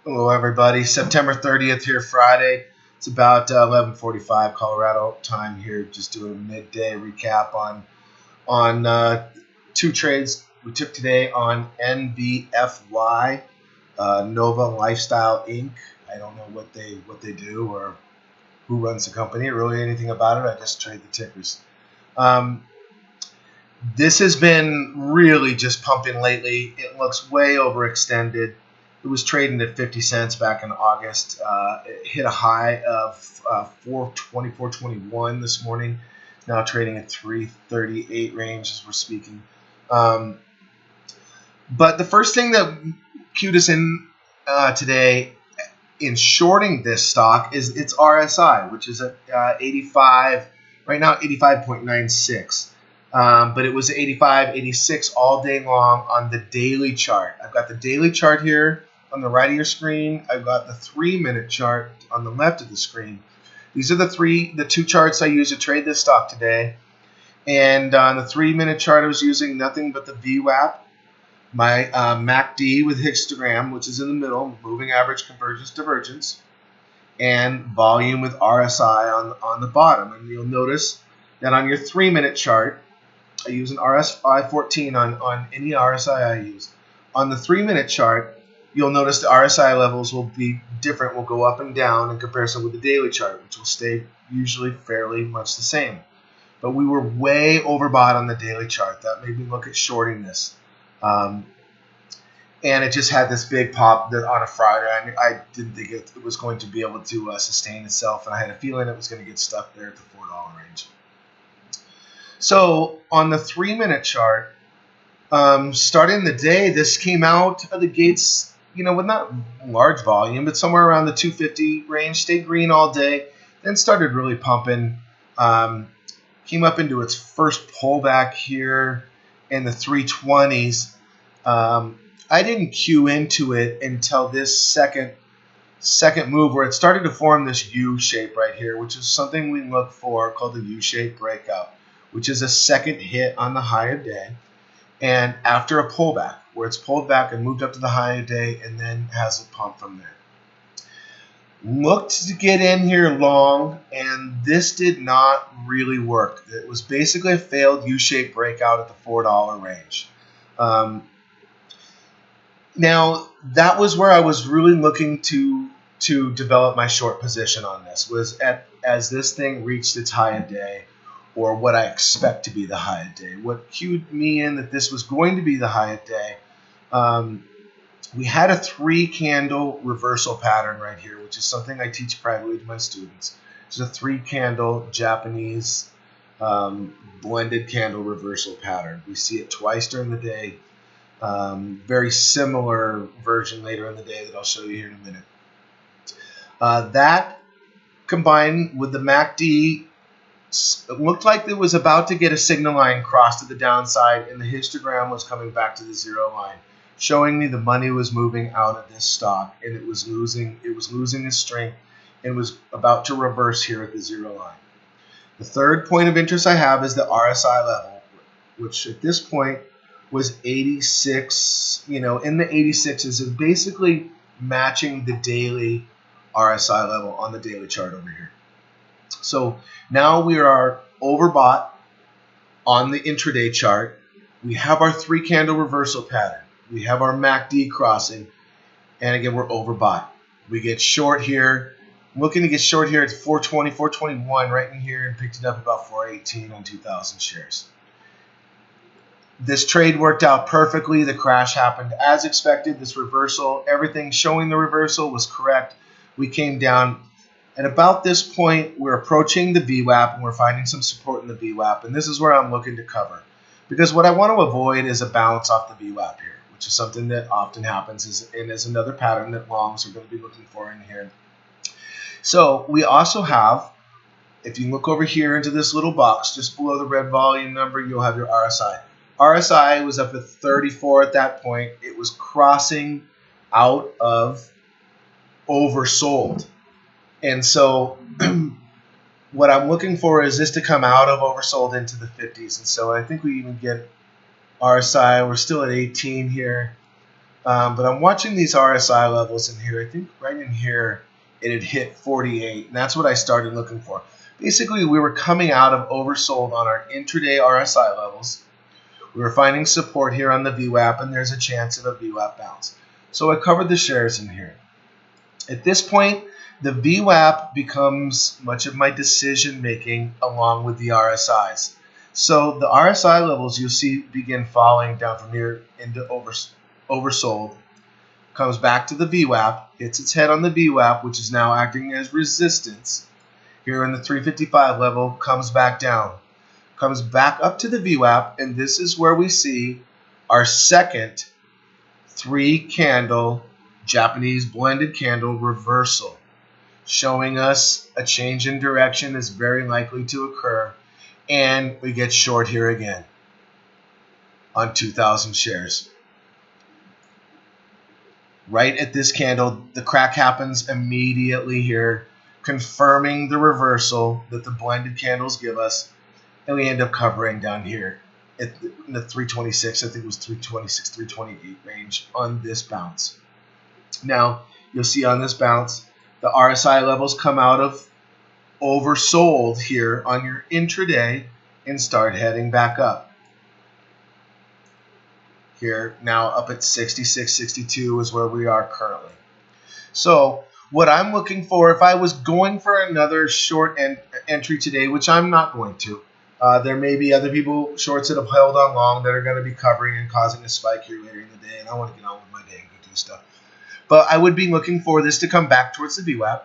Hello, everybody. September 30th here, Friday. It's about 11:45 Colorado time here. Just doing a midday recap on two trades we took today on NVFY, Nova Lifestyle Inc. I don't know what they do or who runs the company or really anything about it. I just trade the tickers. This has been really just pumping lately. It looks way overextended. It was trading at 50 cents back in August. It hit a high of 424.21 this morning. Now trading at 338 range as we're speaking. But the first thing that cued us in today in shorting this stock is its RSI, which is at 85 right now, 85.96. But it was 85, 86 all day long on the daily chart. I've got the daily chart here on the right of your screen. I've got the 3-minute chart on the left of the screen. These are the two charts I use to trade this stock today. And on the 3-minute chart, I was using nothing but the VWAP, my MACD with histogram, which is in the middle, moving average convergence divergence, and volume with RSI on the bottom. And you'll notice that on your 3-minute chart, I use an RSI 14 on any RSI I use. On the 3-minute chart, you'll notice the RSI levels will be different, will go up and down in comparison with the daily chart, which will stay usually fairly much the same. But we were way overbought on the daily chart. That made me look at shorting this. And it just had this big pop on a Friday. I didn't think it was going to be able to sustain itself, and I had a feeling it was going to get stuck there at the $4 range. So on the 3-minute chart, starting the day, this came out of the gates, with not large volume, but somewhere around the 250 range, stayed green all day, then started really pumping, came up into its first pullback here in the 320s. I didn't cue into it until this second move where it started to form this U shape right here, which is something we look for called the U-shaped breakout, which is a second hit on the high of day, and after a pullback, where it's pulled back and moved up to the high of day and then has a pump from there. Looked to get in here long, and this did not really work. It was basically a failed U-shaped breakout at the $4 range. Now, that was where I was really looking to develop my short position on this, was as this thing reached its high of day, or what I expect to be the high of day. What cued me in that this was going to be the high of day, we had a 3-candle reversal pattern right here, which is something I teach privately to my students. It's a 3-candle Japanese blended candle reversal pattern. We see it twice during the day. Very similar version later in the day that I'll show you here in a minute. That combined with the MACD, it looked like it was about to get a signal line crossed to the downside, and the histogram was coming back to the zero line, showing me the money was moving out of this stock, and it was losing its strength and was about to reverse here at the zero line. The third point of interest I have is the RSI level, which at this point was 86, in the 86s, and basically matching the daily RSI level on the daily chart over here. So now we are overbought on the intraday chart. We have our 3-candle reversal pattern. We have our MACD crossing, and again, we're overbought. We get short here. I'm looking to get short here at 420, 421 right in here, and picked it up about 418 on 2,000 shares. This trade worked out perfectly. The crash happened as expected. This reversal, everything showing the reversal was correct. We came down. At about this point, we're approaching the VWAP, and we're finding some support in the VWAP, and this is where I'm looking to cover. Because what I want to avoid is a bounce off the VWAP here, which is something that often happens, and is another pattern that longs are going to be looking for in here. So we also have, if you look over here into this little box, just below the red volume number, you'll have your RSI. RSI was up at 34 at that point. It was crossing out of oversold. And so what I'm looking for is this to come out of oversold into the 50s. And so I think we even get RSI. We're still at 18 here. But I'm watching these RSI levels in here. I think right in here it had hit 48, and that's what I started looking for. Basically, we were coming out of oversold on our intraday RSI levels. We were finding support here on the VWAP, and there's a chance of a VWAP bounce. So I covered the shares in here. At this point, the VWAP becomes much of my decision making along with the RSIs. So the RSI levels you'll see begin falling down from here into oversold, comes back to the VWAP, hits its head on the VWAP, which is now acting as resistance. Here in the 355 level, comes back down, comes back up to the VWAP, and this is where we see our second 3-candle Japanese blended candle reversal, showing us a change in direction is very likely to occur, and we get short here again on 2,000 shares. Right at this candle, the crack happens immediately here, confirming the reversal that the blended candles give us, and we end up covering down here in the 326, I think it was 326, 328 range on this bounce. Now, you'll see on this bounce, the RSI levels come out of oversold here on your intraday and start heading back up. Here, now up at 66, 62 is where we are currently. So what I'm looking for, if I was going for another short entry today, which I'm not going to, there may be other people, shorts that have held on long that are going to be covering and causing a spike here later in the day, and I want to get on with my day and go do stuff. But I would be looking for this to come back towards the VWAP,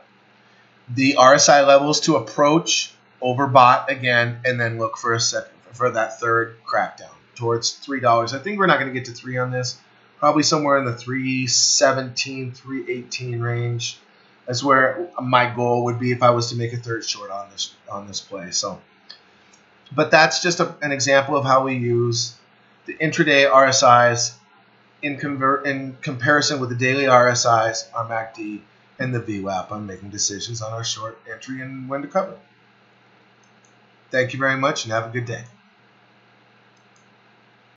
the RSI levels to approach overbought again, and then look for that third crackdown towards $3. I think we're not going to get to 3 on this. Probably somewhere in the 317, 318 range. That's where my goal would be if I was to make a third short on this play. So, but that's just an example of how we use the intraday RSIs in comparison with the daily RSIs, our MACD, and the VWAP on making decisions on our short entry and when to cover. Thank you very much, and have a good day.